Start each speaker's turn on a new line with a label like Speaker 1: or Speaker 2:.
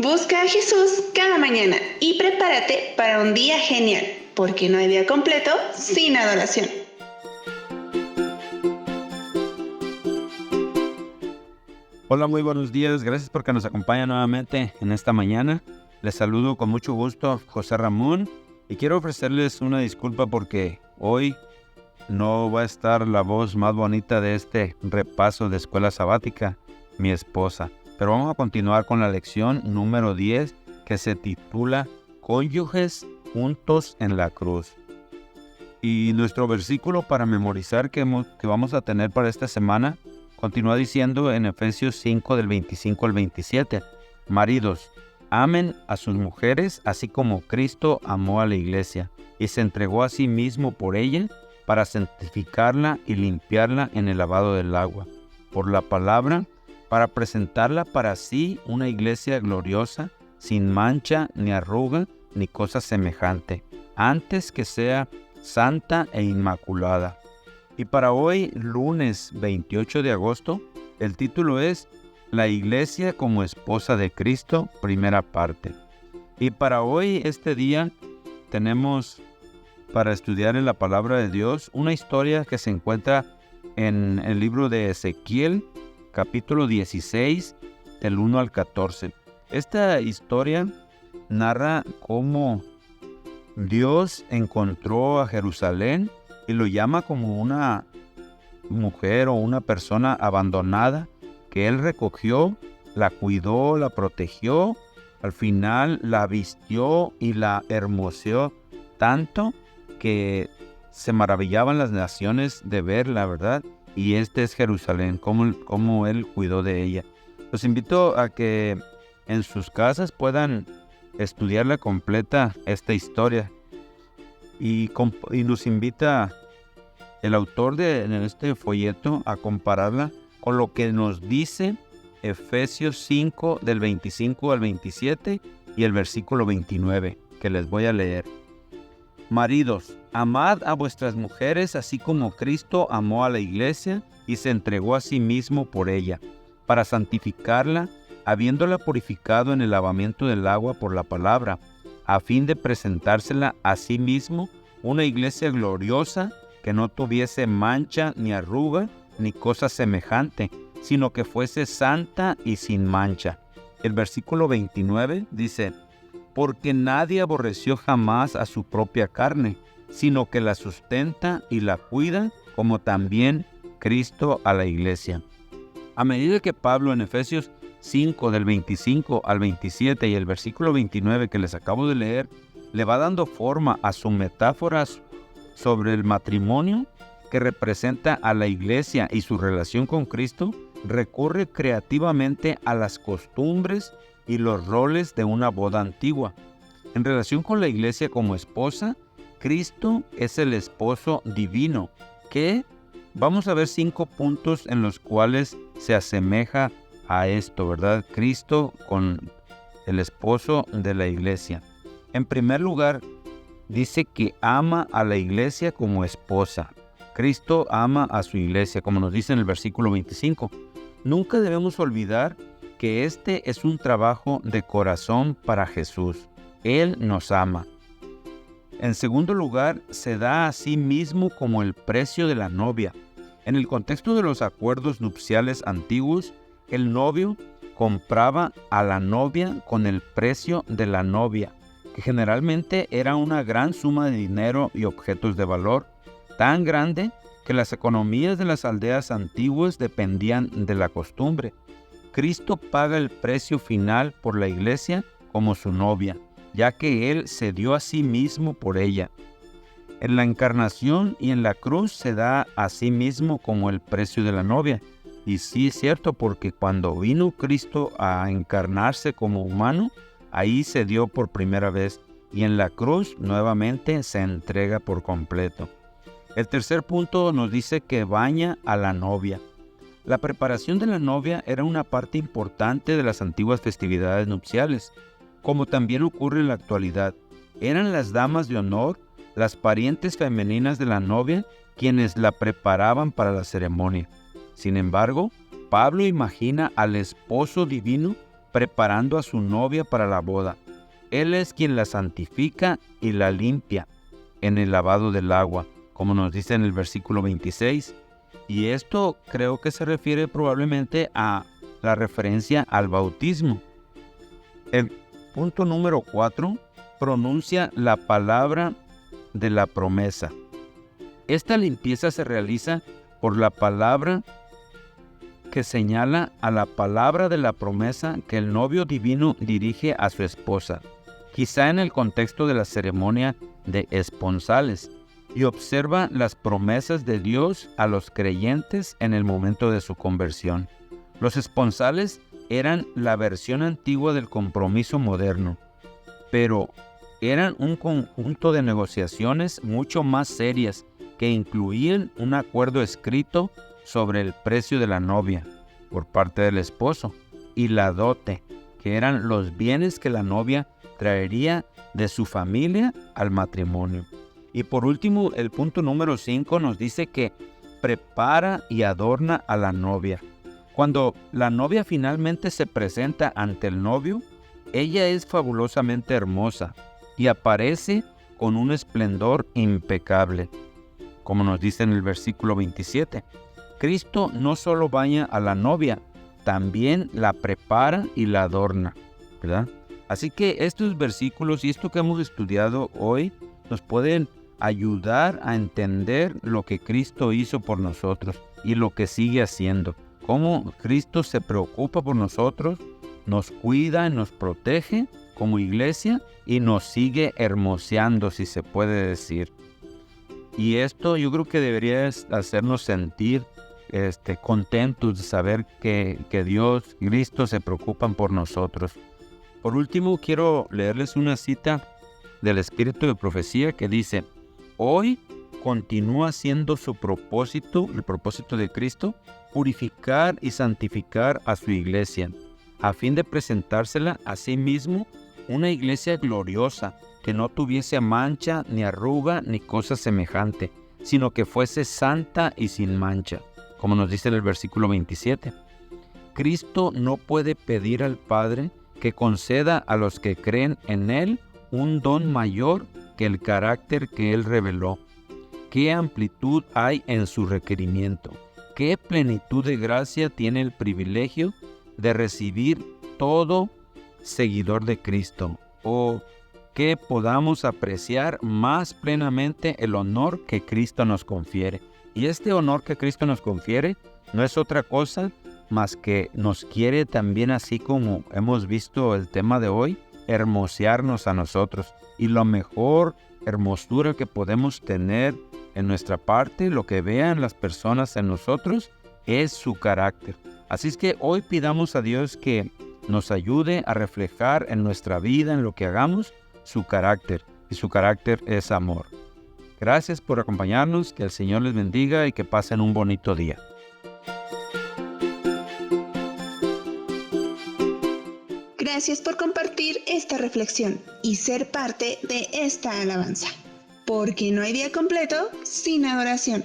Speaker 1: Busca a Jesús cada mañana y prepárate para un día genial, porque no hay día completo sin adoración.
Speaker 2: Hola, muy buenos días. Gracias porque nos acompaña nuevamente en esta mañana. Les saludo con mucho gusto, José Ramón, y quiero ofrecerles una disculpa porque hoy no va a estar la voz más bonita de este repaso de escuela sabática, mi esposa. Pero vamos a continuar con la lección número 10, que se titula Cónyuges juntos en la cruz. Y nuestro versículo para memorizar que vamos a tener para esta semana continúa diciendo en Efesios 5 del 25 al 27. Maridos, amen a sus mujeres así como Cristo amó a la iglesia y se entregó a sí mismo por ella para santificarla y limpiarla en el lavado del agua, por la palabra, para presentarla para sí una iglesia gloriosa, sin mancha, ni arruga, ni cosa semejante, antes que sea santa e inmaculada. Y para hoy, lunes 28 de agosto, el título es La Iglesia como Esposa de Cristo, primera parte. Y para hoy, este día, tenemos para estudiar en la Palabra de Dios una historia que se encuentra en el libro de Ezequiel, capítulo 16, del 1 al 14. Esta historia narra cómo Dios encontró a Jerusalén y lo llama como una mujer o una persona abandonada que Él recogió, la cuidó, la protegió, al final la vistió y la hermoseó tanto que se maravillaban las naciones de verla, ¿verdad? Y este es Jerusalén, cómo Él cuidó de ella. Los invito a que en sus casas puedan estudiarla completa esta historia. Y nos invita el autor en este folleto a compararla con lo que nos dice Efesios 5 del 25 al 27 y el versículo 29, que les voy a leer. Maridos, amad a vuestras mujeres así como Cristo amó a la iglesia y se entregó a sí mismo por ella, para santificarla, habiéndola purificado en el lavamiento del agua por la palabra, a fin de presentársela a sí mismo una iglesia gloriosa que no tuviese mancha ni arruga ni cosa semejante, sino que fuese santa y sin mancha. El versículo 29 dice: porque nadie aborreció jamás a su propia carne, sino que la sustenta y la cuida, como también Cristo a la iglesia. A medida que Pablo en Efesios 5 del 25 al 27 y el versículo 29 que les acabo de leer, le va dando forma a su metáfora sobre el matrimonio que representa a la iglesia y su relación con Cristo, recurre creativamente a las costumbres y los roles de una boda antigua. En relación con la iglesia como esposa, Cristo es el esposo divino, que vamos a ver 5 puntos en los cuales se asemeja a esto, ¿verdad? Cristo con el esposo de la iglesia. En primer lugar, dice que ama a la iglesia como esposa. Cristo ama a su iglesia, como nos dice en el versículo 25. Nunca debemos olvidar que este es un trabajo de corazón para Jesús. Él nos ama. En segundo lugar, se da a sí mismo como el precio de la novia. En el contexto de los acuerdos nupciales antiguos, el novio compraba a la novia con el precio de la novia, que generalmente era una gran suma de dinero y objetos de valor, tan grande que las economías de las aldeas antiguas dependían de la costumbre. Cristo paga el precio final por la iglesia como su novia, ya que Él se dio a sí mismo por ella. En la encarnación y en la cruz se da a sí mismo como el precio de la novia. Y sí es cierto, porque cuando vino Cristo a encarnarse como humano, ahí se dio por primera vez, y en la cruz nuevamente se entrega por completo. El tercer punto nos dice que baña a la novia. La preparación de la novia era una parte importante de las antiguas festividades nupciales, como también ocurre en la actualidad. Eran las damas de honor, las parientes femeninas de la novia, quienes la preparaban para la ceremonia. Sin embargo, Pablo imagina al esposo divino preparando a su novia para la boda. Él es quien la santifica y la limpia en el lavado del agua, como nos dice en el versículo 26. Y esto creo que se refiere probablemente a la referencia al bautismo. El punto número 4 pronuncia la palabra de la promesa. Esta limpieza se realiza por la palabra que señala a la palabra de la promesa que el novio divino dirige a su esposa, quizá en el contexto de la ceremonia de esponsales, y observa las promesas de Dios a los creyentes en el momento de su conversión. Los esponsales eran la versión antigua del compromiso moderno, pero eran un conjunto de negociaciones mucho más serias que incluían un acuerdo escrito sobre el precio de la novia por parte del esposo y la dote, que eran los bienes que la novia traería de su familia al matrimonio. Y por último, el punto número 5 nos dice que prepara y adorna a la novia. Cuando la novia finalmente se presenta ante el novio, ella es fabulosamente hermosa y aparece con un esplendor impecable, como nos dice en el versículo 27. Cristo no solo baña a la novia, también la prepara y la adorna, ¿verdad? Así que estos versículos y esto que hemos estudiado hoy nos pueden ayudar a entender lo que Cristo hizo por nosotros y lo que sigue haciendo. Cómo Cristo se preocupa por nosotros, nos cuida y nos protege como iglesia y nos sigue hermoseando, si se puede decir. Y esto yo creo que debería hacernos sentir contentos de saber que Dios, Cristo se preocupan por nosotros. Por último, quiero leerles una cita del Espíritu de Profecía que dice: hoy continúa siendo su propósito, el propósito de Cristo, purificar y santificar a su iglesia, a fin de presentársela a sí mismo una iglesia gloriosa, que no tuviese mancha, ni arruga, ni cosa semejante, sino que fuese santa y sin mancha, como nos dice en el versículo 27. Cristo no puede pedir al Padre que conceda a los que creen en Él un don mayor que el carácter que Él reveló. ¿Qué amplitud hay en su requerimiento? ¿Qué plenitud de gracia tiene el privilegio de recibir todo seguidor de Cristo? ¿O que podamos apreciar más plenamente el honor que Cristo nos confiere? Y este honor que Cristo nos confiere no es otra cosa más que nos quiere también, así como hemos visto el tema de hoy, hermosearnos a nosotros. Y la mejor hermosura que podemos tener en nuestra parte, lo que vean las personas en nosotros, es su carácter. Así es que hoy pidamos a Dios que nos ayude a reflejar en nuestra vida, en lo que hagamos, su carácter. Y su carácter es amor. Gracias por acompañarnos, que el Señor les bendiga y que pasen un bonito día.
Speaker 1: Gracias por compartir esta reflexión y ser parte de esta alabanza, porque no hay día completo sin adoración.